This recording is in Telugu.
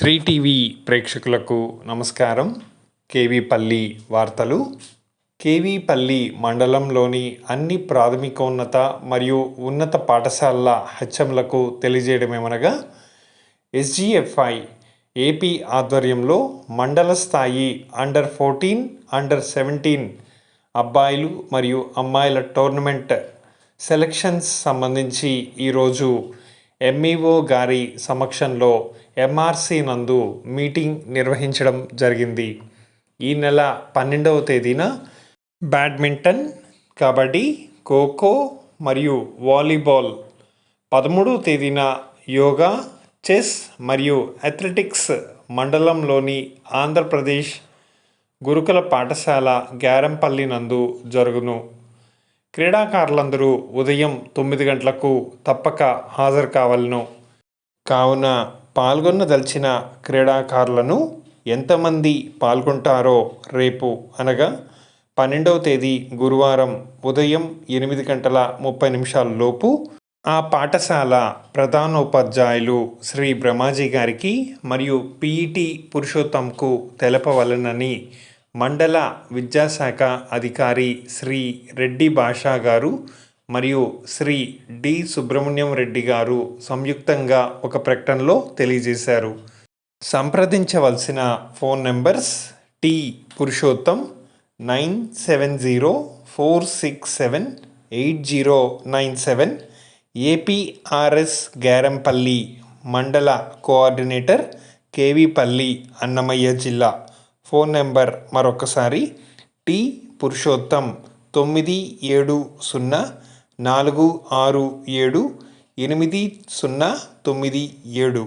శ్రీ టీవీ ప్రేక్షకులకు నమస్కారం. కేవీపల్లి వార్తలు. కేవీపల్లి మండలంలోని అన్ని ప్రాథమికోన్నత మరియు ఉన్నత పాఠశాలల హెచ్ఎంలకు తెలియజేయడమేమనగా, ఎస్జీఎఫ్ఐ ఏపీ ఆధ్వర్యంలో మండల స్థాయి అండర్-14, అండర్-17 అబ్బాయిలు మరియు అమ్మాయిల టోర్నమెంట్ సెలక్షన్స్ సంబంధించి ఈరోజు ఎంఈఓ గారి సమక్షంలో ఎంఆర్సి నందు మీటింగ్ నిర్వహించడం జరిగింది. ఈ నెల 12వ తేదీన బ్యాడ్మింటన్, కబడ్డీ, ఖోఖో మరియు వాలీబాల్, 13వ తేదీన యోగా, చెస్ మరియు అథ్లెటిక్స్ మండలంలోని ఆంధ్రప్రదేశ్ గురుకుల పాఠశాల గ్యారంపల్లి నందు జరుగును. క్రీడాకారులందరూ ఉదయం 9 గంటలకు తప్పక హాజరు కావాలను. కావున పాల్గొనదలిచిన క్రీడాకారులను ఎంతమంది పాల్గొంటారో రేపు అనగా 12వ తేదీ గురువారం ఉదయం 8:30 లోపు ఆ పాఠశాల ప్రధానోపాధ్యాయులు శ్రీ బ్రహ్మాజీ గారికి మరియు పీఈటీ పురుషోత్తంకు తెలపవలెనని మండల విద్యాశాఖ అధికారి శ్రీ రెడ్డి భాషా గారు మరియు శ్రీ డి సుబ్రహ్మణ్యం రెడ్డి గారు సంయుక్తంగా ఒక ప్రకటనలో తెలియజేశారు. సంప్రదించవలసిన phone numbers: T Purushottam 9704678097, APRS Gyarampalli mandal coordinator, KVPalli Annamayya జిల్లా. ఫోన్ నెంబర్ మరొకసారి: టి పురుషోత్తం 9704678097.